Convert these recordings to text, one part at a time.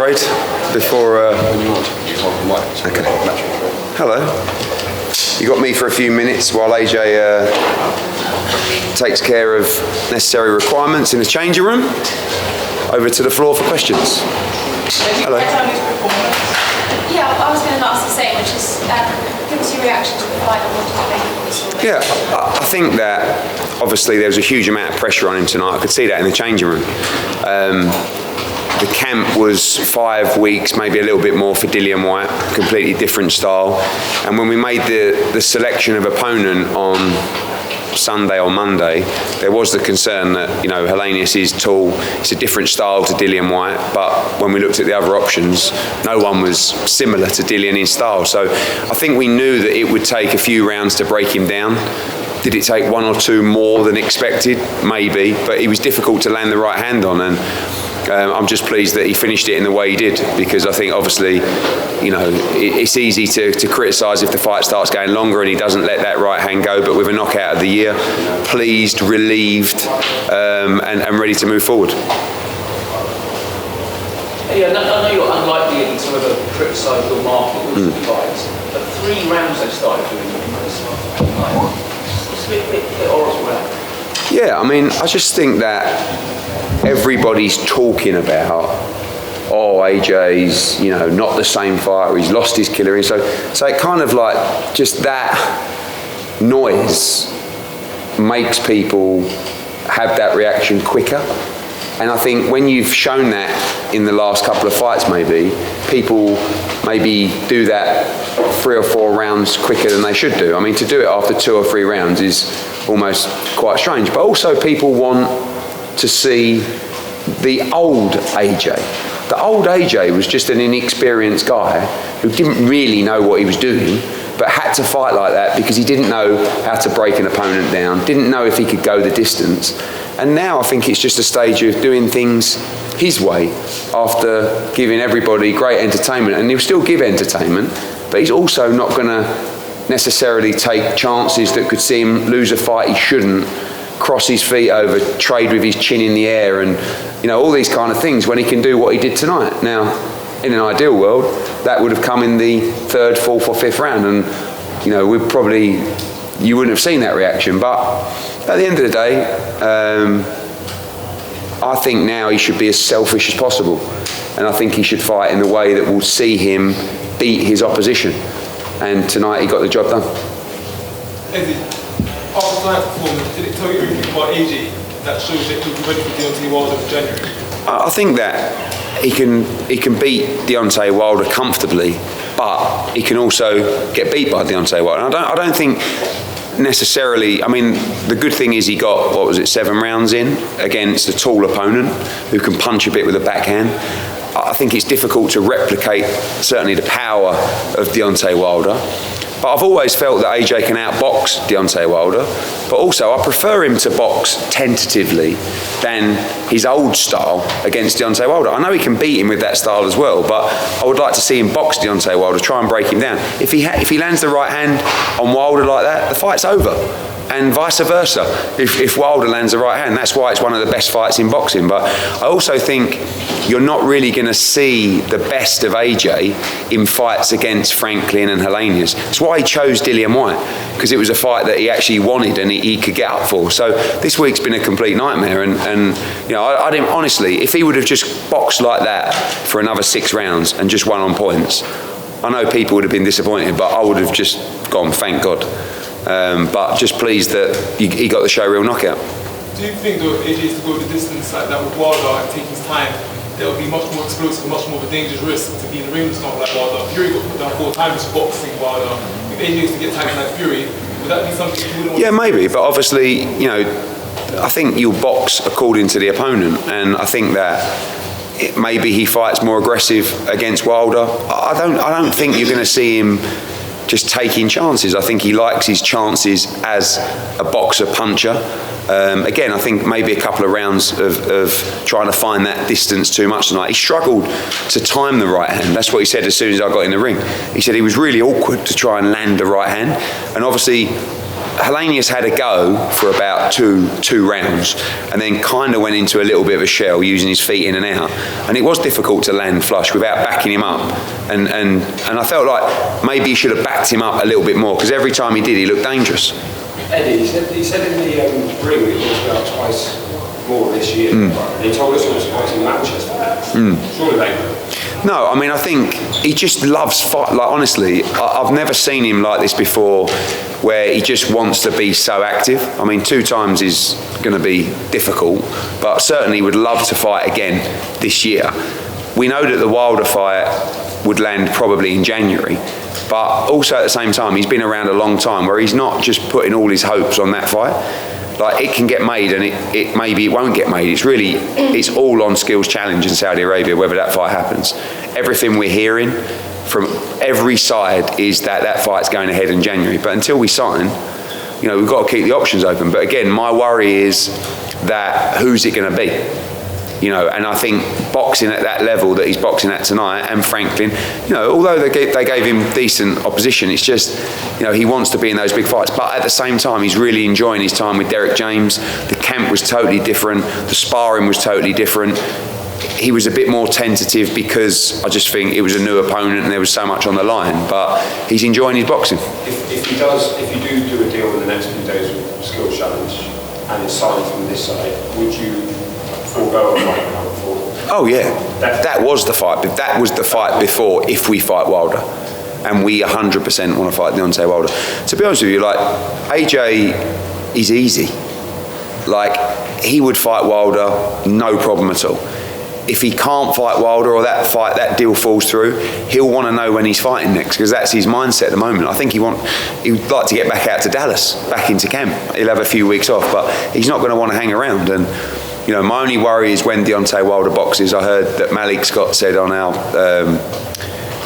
afraid. Before. Okay. Hello. You got me for a few minutes while AJ takes care of necessary requirements in the changing room. Over to the floor for questions. Hello. Yeah, I was going to ask the same, which is give us your reaction to the fight and what do you make? Yeah, I think that obviously there was a huge amount of pressure on him tonight. I could see that in the changing room. The camp was 5 weeks, maybe a little bit more for Dillian Whyte, completely different style. And when we made the selection of opponent on Sunday or Monday, there was the concern that, you know, Helenius is tall, it's a different style to Dillian Whyte, but when we looked at the other options, no one was similar to Dillian in style. So I think we knew that it would take a few rounds to break him down. Did it take one or two more than expected? Maybe, but he was difficult to land the right hand on, and I'm just pleased that he finished it in the way he did, because I think obviously, you know, it's easy to criticise if the fight starts going longer and he doesn't let that right hand go, but with a knockout of the year, pleased, relieved, and ready to move forward. Yeah, I know you're unlikely to sort of criticise your market with fights, but 3 rounds they started doing it's a bit oral round. Yeah, I mean, I just think that everybody's talking about, oh, AJ's, you know, not the same fighter, he's lost his killer instinct. So it kind of like, just that noise makes people have that reaction quicker. And I think when you've shown that in the last couple of fights, maybe, people maybe do that 3 or 4 rounds quicker than they should do. I mean, to do it after 2 or 3 rounds is almost quite strange. But also people want to see the old AJ. The old AJ was just an inexperienced guy who didn't really know what he was doing, but had to fight like that because he didn't know how to break an opponent down, didn't know if he could go the distance. And now I think it's just a stage of doing things his way after giving everybody great entertainment. And he'll still give entertainment, but he's also not going to necessarily take chances that could see him lose a fight he shouldn't, cross his feet over, trade with his chin in the air, and, you know, all these kind of things when he can do what he did tonight. Now, in an ideal world, that would have come in the 3rd, 4th or 5th round, and, you know, you wouldn't have seen that reaction. But at the end of the day, I think now he should be as selfish as possible, and I think he should fight in the way that will see him beat his opposition. And tonight he got the job done. Eddie, after tonight's performance, did it tell you everything about AJ that shows that he'll be ready for Deontay Wilder in January? I think that he can beat Deontay Wilder comfortably, but he can also get beat by Deontay Wilder. And I don't think necessarily, I mean, the good thing is he got, 7 rounds in against a tall opponent who can punch a bit with a backhand. I think it's difficult to replicate certainly the power of Deontay Wilder. But I've always felt that AJ can outbox Deontay Wilder, but also I prefer him to box tentatively than his old style against Deontay Wilder. I know he can beat him with that style as well, but I would like to see him box Deontay Wilder, try and break him down. If he lands the right hand on Wilder like that, the fight's over. And vice versa, if Wilder lands the right hand. That's why it's one of the best fights in boxing. But I also think you're not really going to see the best of AJ in fights against Franklin and Helenius. That's why he chose Dillian Whyte, because it was a fight that he actually wanted and he could get up for. So this week's been a complete nightmare. And you know, I didn't, honestly, if he would have just boxed like that for another 6 rounds and just won on points, I know people would have been disappointed, but I would have just gone, thank God. But just pleased that he got the showreel knockout. Do you think though AJ is to go the distance like that with Wilder and take his time, that will be much more explosive, much more of a dangerous risk to be in the ring with someone like Wilder? Fury got put down 4 times boxing Wilder. If AJ is to get tagged like Fury, would that be something you wouldn't want? Yeah, maybe, but obviously, you know, I think you'll box according to the opponent, and I think that maybe he fights more aggressive against Wilder. I don't think you're going to see him just taking chances. I think he likes his chances as a boxer puncher. Again, I think maybe a couple of rounds of trying to find that distance too much tonight. He struggled to time the right hand. That's what he said as soon as I got in the ring. He said he was really awkward to try and land the right hand. And obviously, Helenius had a go for about two rounds, and then kind of went into a little bit of a shell, using his feet in and out, and it was difficult to land flush without backing him up, and I felt like maybe he should have backed him up a little bit more, because every time he did, he looked dangerous. Eddie, he said in the ring that he was about twice more this year. He told us he was fighting Manchester. Surely they... No, I mean, I think he just loves fight. Like, honestly, I've never seen him like this before, where he just wants to be so active. I mean, 2 times is going to be difficult, but certainly would love to fight again this year. We know that the Wilder fight would land probably in January, but also at the same time, he's been around a long time, where he's not just putting all his hopes on that fight. Like, it can get made, and it maybe it won't get made. It's all on Skills Challenge in Saudi Arabia, whether that fight happens. Everything we're hearing from every side is that fight's going ahead in January. But until we sign, we've got to keep the options open. But again, my worry is that who's it going to be? And I think boxing at that level that he's boxing at tonight, and Franklin, although they gave him decent opposition, it's just, he wants to be in those big fights. But at the same time, he's really enjoying his time with Derek James. The camp was totally different. The sparring was totally different. He was a bit more tentative because I just think it was a new opponent and there was so much on the line. But he's enjoying his boxing. If you do a deal in the next few days with Skills Challenge and it's signed from this side, would you forego a fight number 4? Oh yeah, that was the fight. That was the fight before. If we fight Wilder, and we 100% want to fight Deontay Wilder. To be honest with you, like, AJ is easy. Like, he would fight Wilder, no problem at all. If he can't fight Wilder, or that deal falls through, he'll want to know when he's fighting next, because that's his mindset at the moment. I think he would like to get back out to Dallas, back into camp. He'll have a few weeks off, but he's not going to want to hang around. And my only worry is when Deontay Wilder boxes. I heard that Malik Scott said on our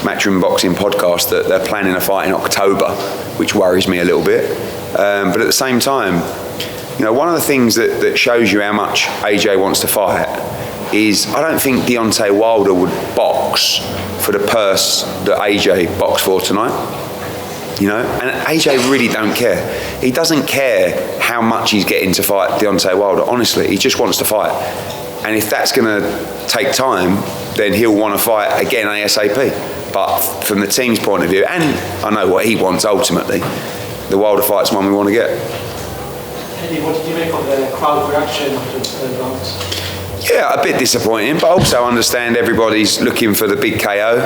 Matchroom Boxing podcast that they're planning a fight in October, which worries me a little bit. But at the same time, one of the things that shows you how much AJ wants to fight is, I don't think Deontay Wilder would box for the purse that AJ boxed for tonight. And AJ really don't care. He doesn't care how much he's getting to fight Deontay Wilder. Honestly, he just wants to fight. And if that's going to take time, then he'll want to fight again ASAP. But from the team's point of view, and I know what he wants ultimately, the Wilder fight's one we want to get. Eddie, what did you make of the crowd reaction after the rounds? Yeah, a bit disappointing, but also understand everybody's looking for the big KO.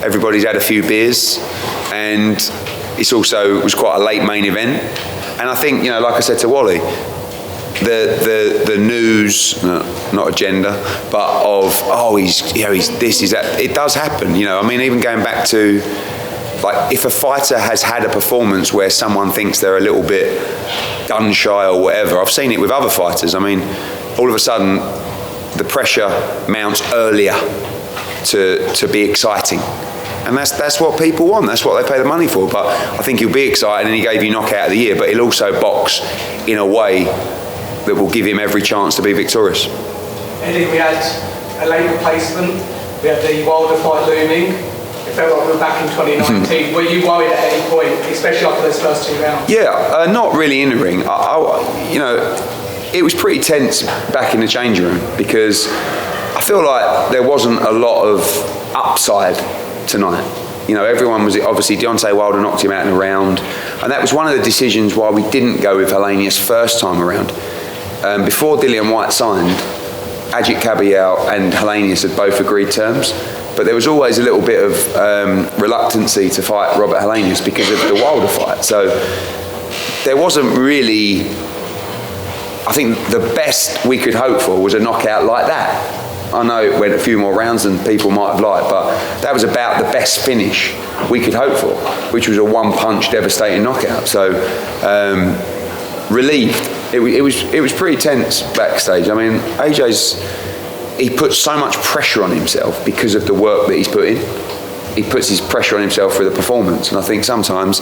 Everybody's had a few beers, and it was quite a late main event. And I think, like I said to Wally, the news, not agenda, but of he's this, he's that. It does happen, I mean, even going back to, like, if a fighter has had a performance where someone thinks they're a little bit gun shy or whatever, I've seen it with other fighters. I mean, all of a sudden, the pressure mounts earlier to be exciting. And that's what people want. That's what they pay the money for. But I think he'll be excited, and he gave you knockout of the year, but he'll also box in a way that will give him every chance to be victorious. Eddie, we had a late replacement. We had the Wilder fight looming. It felt like we were back in 2019. Were you worried at any point, especially after those first 2 rounds? Yeah, not really in the ring. It was pretty tense back in the changing room, because I feel like there wasn't a lot of upside tonight. Everyone was, obviously Deontay Wilder knocked him out in a round, and that was one of the decisions why we didn't go with Helenius first time around. Before Dillian White signed, Ajit Kabayel and Helenius had both agreed terms, but there was always a little bit of reluctancy to fight Robert Helenius because of the Wilder fight. So there wasn't really, I think the best we could hope for was a knockout like that. I know it went a few more rounds than people might have liked, but that was about the best finish we could hope for, which was a one-punch devastating knockout. So relieved. It was pretty tense backstage. I mean, he puts so much pressure on himself because of the work that he's put in. He puts his pressure on himself for the performance, and I think sometimes,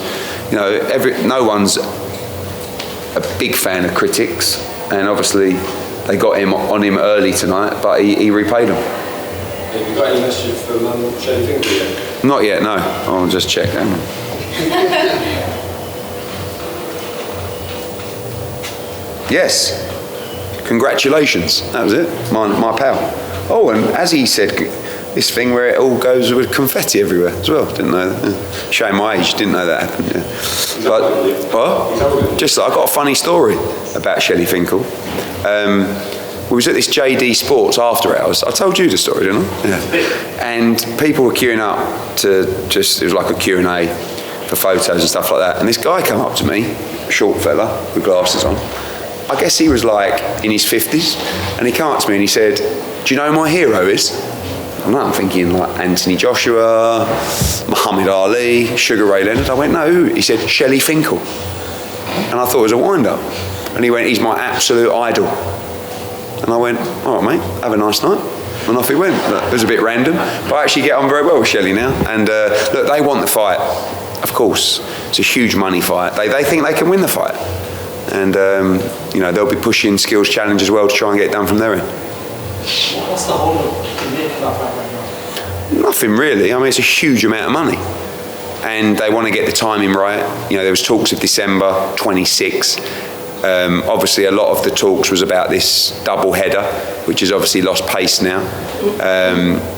no one's a big fan of critics, and obviously they got him on him early tonight, but he repaid them. Have you got any message from Shane Finkley yet? Not yet, no. I'll just check. Yes. Congratulations. That was it. My pal. Oh, and as he said, this thing where it all goes with confetti everywhere as well. Didn't know that. Yeah. Showing my age, didn't know that happened. Yeah. But, what? Just I got a funny story about Shelley Finkel. We was at this JD Sports after hours. I told you the story, didn't I? Yeah. And people were queuing up to it was like a Q&A for photos and stuff like that. And this guy came up to me, a short fella with glasses on. I guess he was like in his 50s. And he came up to me and he said, "Do you know who my hero is?" And I'm thinking like Anthony Joshua, Muhammad Ali, Sugar Ray Leonard. I went, "No, who?" He said, "Shelley Finkel." And I thought it was a wind-up. And he went, "He's my absolute idol." And I went, "All right, mate, have a nice night." And off he went. Look, it was a bit random, but I actually get on very well with Shelley now. And look, they want the fight. Of course, it's a huge money fight. They think they can win the fight. And, they'll be pushing Skills Challenge as well to try and get it done from their end. What's the whole of that right now? Nothing really. I mean, it's a huge amount of money. And they want to get the timing right. There was talks of December 26. Obviously, a lot of the talks was about this double header, which has obviously lost pace now.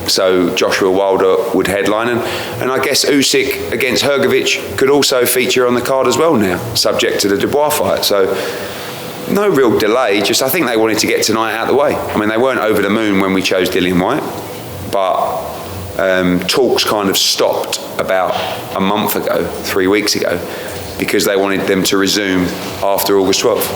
So Joshua Wilder would headline, and I guess Usyk against Hrgovic could also feature on the card as well now, subject to the Dubois fight. So no real delay. Just I think they wanted to get tonight out of the way. I mean, they weren't over the moon when we chose Dillian Whyte, but talks kind of stopped about a month ago, 3 weeks ago, because they wanted them to resume after August 12th.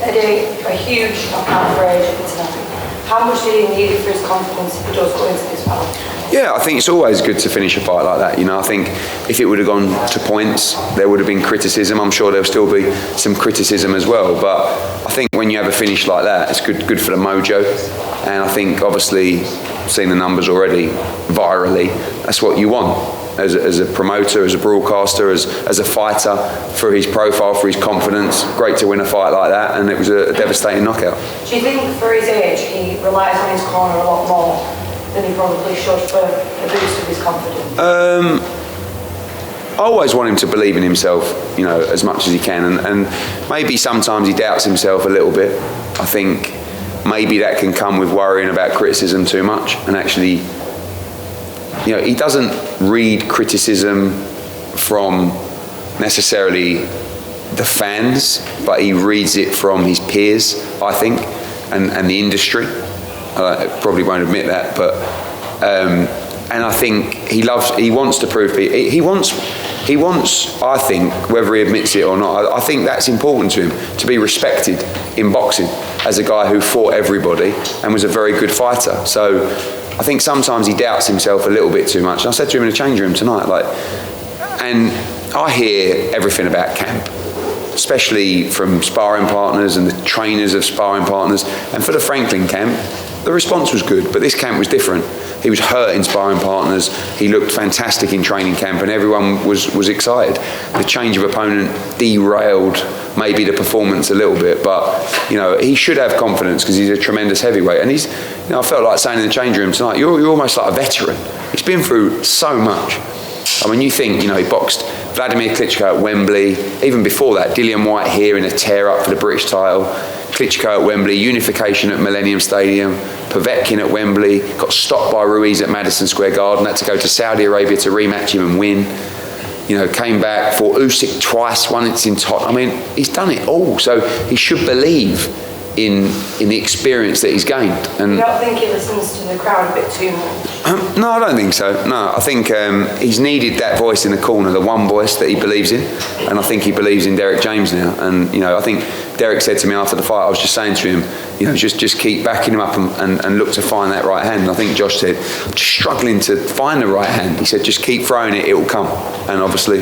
Eddie, a huge knockout for AJ tonight. How much do you need for his confidence if he does go into this fight? Yeah, I think it's always good to finish a fight like that. I think if it would have gone to points, there would have been criticism. I'm sure there'll still be some criticism as well. But I think when you have a finish like that, it's good for the mojo. And I think, obviously, seeing the numbers already virally, that's what you want. As a promoter, as a broadcaster, as a fighter, for his profile, for his confidence. Great to win a fight like that, and it was a devastating knockout. Do you think for his age he relies on his corner a lot more than he probably should for a boost of his confidence? I always want him to believe in himself, as much as he can, and maybe sometimes he doubts himself a little bit. I think maybe that can come with worrying about criticism too much, and actually, he doesn't read criticism from necessarily the fans, but he reads it from his peers, I think, and the industry. I probably won't admit that, but and I think he wants to prove he wants, I think, whether he admits it or not, I think that's important to him, to be respected in boxing as a guy who fought everybody and was a very good fighter. So I think sometimes he doubts himself a little bit too much. And I said to him in the change room tonight, and I hear everything about camp, especially from sparring partners and the trainers of sparring partners. And for the Franklin camp, the response was good, but this camp was different. He was hurting sparring partners. He looked fantastic in training camp, and everyone was excited. The change of opponent derailed maybe the performance a little bit, but he should have confidence because he's a tremendous heavyweight. And he's, I felt like saying in the change room tonight, you're almost like a veteran. He's been through so much. I mean, you think, he boxed Vladimir Klitschko at Wembley. Even before that, Dillian Whyte here in a tear-up for the British title. Klitschko at Wembley, unification at Millennium Stadium, Povetkin at Wembley, got stopped by Ruiz at Madison Square Garden, had to go to Saudi Arabia to rematch him and win. Came back, fought Usyk twice, won it in top. I mean, he's done it all, so he should believe in the experience that he's gained. And you don't think he listens to the crowd a bit too much? No, I don't think so. No, I think he's needed that voice in the corner, the one voice that he believes in, and I think he believes in Derek James now. And I think Derek said to me after the fight, I was just saying to him, just keep backing him up and look to find that right hand. And I think Josh said, I'm just struggling to find the right hand. He said, just keep throwing it, it will come. And obviously,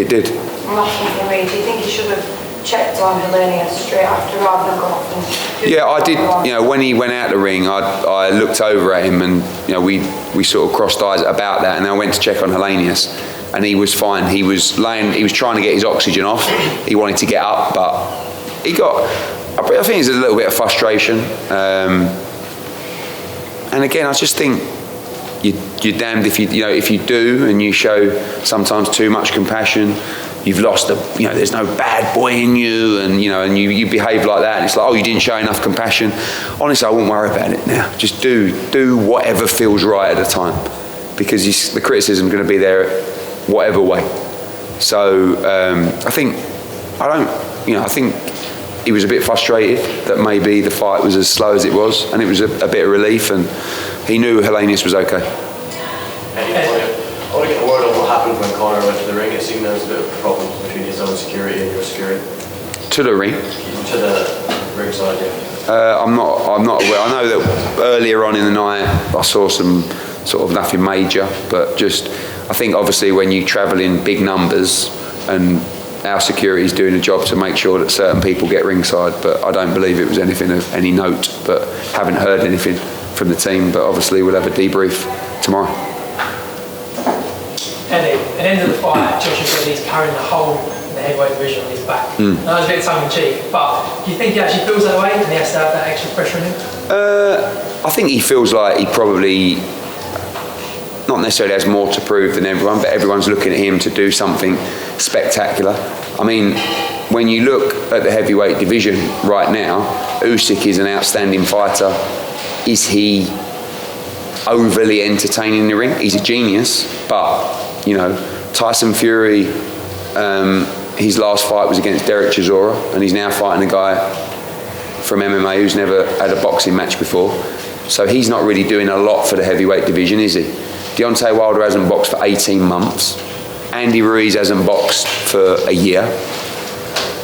it did. And last one for me, do you think he should have checked on Helenius straight after rather than gone off? Yeah, I did. When he went out the ring, I looked over at him, and we sort of crossed eyes about that, and I went to check on Helenius, and he was fine. He was trying to get his oxygen off. He wanted to get up, but he got. I think there's a little bit of frustration, and again, I just think you're damned if you do, and you show sometimes too much compassion. you've lost there's no bad boy in you, and you behave like that, and it's like, oh, you didn't show enough compassion. Honestly, I wouldn't worry about it now. Just do whatever feels right at the time, because the criticism is going to be there whatever way. So I think he was a bit frustrated that maybe the fight was as slow as it was, and it was a bit of relief, and he knew Helenius was okay. I want to get a word on what happened when Conor went to the ring. It seemed there was a bit of a problem between his own security and your security. To the ring? To the ringside, yeah. I'm not aware. I know that earlier on in the night I saw some sort of nothing major, but just I think obviously when you travel in big numbers, and our security is doing a job to make sure that certain people get ringside, but I don't believe it was anything of any note, but haven't heard anything from the team, but obviously we'll have a debrief tomorrow. Eddie, at the end of the fight, Joshua said he's carrying the whole in the heavyweight division on his back. That was a bit tongue-in-cheek, but do you think he actually feels that way and he has to have that extra pressure on him? I think he feels like he probably not necessarily has more to prove than everyone, but everyone's looking at him to do something spectacular. I mean, when you look at the heavyweight division right now, Usyk is an outstanding fighter. Is he overly entertaining in the ring? He's a genius, but Tyson Fury, his last fight was against Derek Chisora, and he's now fighting a guy from MMA who's never had a boxing match before. So he's not really doing a lot for the heavyweight division, is he? Deontay Wilder hasn't boxed for 18 months. Andy Ruiz hasn't boxed for a year.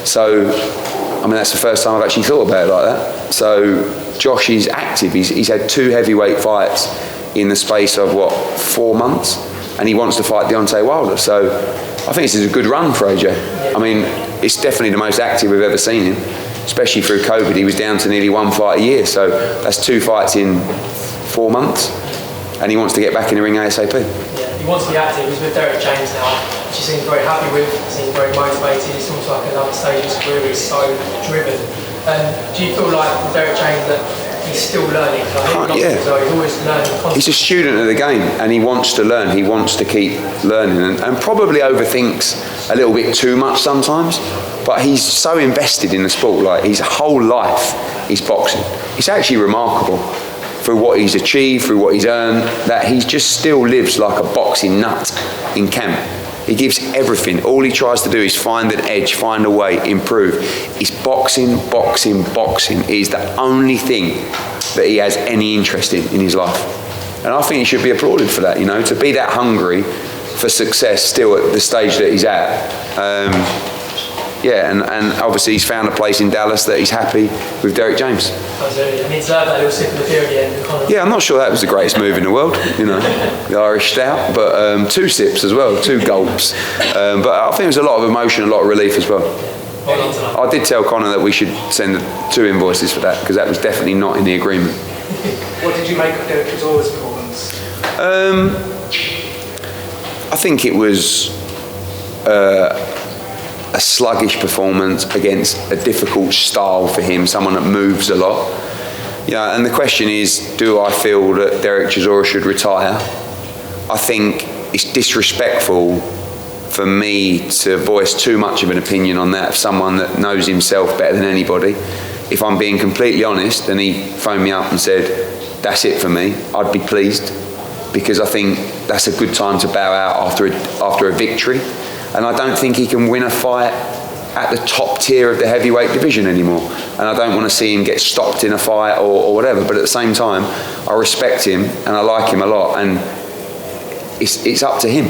So, I mean, that's the first time I've actually thought about it like that. So, Josh is active. He's had 2 heavyweight fights in the space of, 4 months? And he wants to fight Deontay Wilder. So, I think this is a good run for AJ. I mean, it's definitely the most active we've ever seen him, especially through COVID. He was down to nearly 1 fight a year. So, that's 2 fights in 4 months. And he wants to get back in the ring ASAP. Yeah, he wants to be active. He's with Derek James now, which he seems very happy with. He seems very motivated. It's almost like another stage of his career. He's so driven. Do you feel like with Derek James that he's still learning? He's always learning constantly. He's a student of the game, and he wants to learn. He wants to keep learning, and probably overthinks a little bit too much sometimes. But he's so invested in the sport. Like, his whole life is boxing. It's actually remarkable, through what he's achieved, through what he's earned, that he just still lives like a boxing nut in camp. He gives everything. All he tries to do is find an edge, find a way, improve. It's boxing, boxing, boxing. It is the only thing that he has any interest in his life. And I think he should be applauded for that, to be that hungry for success still at the stage that he's at. And obviously he's found a place in Dallas that he's happy with Derek James. Absolutely. And he deserved that little sip of the beer at the end. Yeah, I'm not sure that was the greatest move in the world, the Irish stout, but 2 sips as well, 2 gulps. But I think it was a lot of emotion, a lot of relief as well. I did tell Conor that we should send 2 invoices for that, because that was definitely not in the agreement. What did you make of Derek Chisora's performance? I think it was a sluggish performance against a difficult style for him, someone that moves a lot. And the question is, do I feel that Derek Chisora should retire? I think it's disrespectful for me to voice too much of an opinion on that of someone that knows himself better than anybody. If I'm being completely honest, and he phoned me up and said, that's it for me, I'd be pleased, because I think that's a good time to bow out after a victory. And I don't think he can win a fight at the top tier of the heavyweight division anymore. And I don't want to see him get stopped in a fight or whatever. But at the same time, I respect him and I like him a lot. And it's up to him,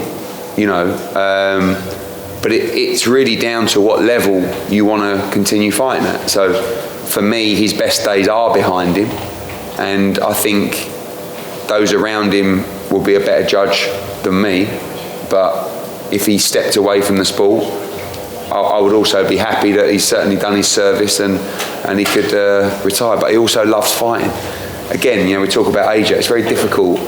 But it's really down to what level you want to continue fighting at. So for me, his best days are behind him. And I think those around him will be a better judge than me. But if he stepped away from the sport, I would also be happy that he's certainly done his service and he could retire. But he also loves fighting. Again, we talk about AJ. It's very difficult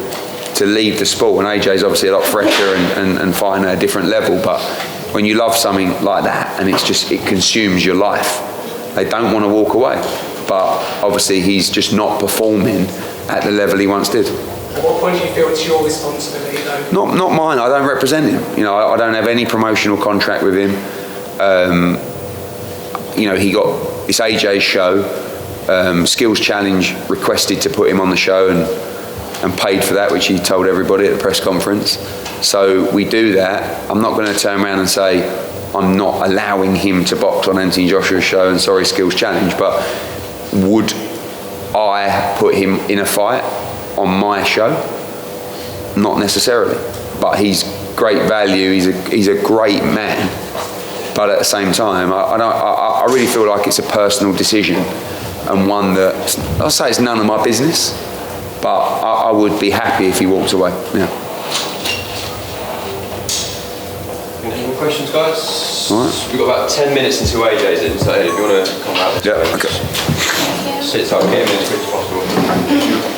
to leave the sport, and AJ is obviously a lot fresher and fighting at a different level. But when you love something like that, and it consumes your life, they don't want to walk away. But obviously, he's just not performing at the level he once did. At what point do you feel it's your responsibility though? Not mine. I don't represent him. You know, I don't have any promotional contract with him. You know, it's AJ's show. Skills Challenge requested to put him on the show and paid for that, which he told everybody at the press conference. So we do that. I'm not going to turn around and say I'm not allowing him to box on Anthony Joshua's show and sorry, Skills Challenge, but would I put him in a fight on my show? Not necessarily, but he's great value. He's a great man, but at the same time, I really feel like it's a personal decision and one that I'll say it's none of my business, but I would be happy if he walked away. Yeah. Any more questions, guys? All right. We've got about 10 minutes until AJ's in, so if you want to come out, Yeah. Okay. sit tight, get him in as quick as possible.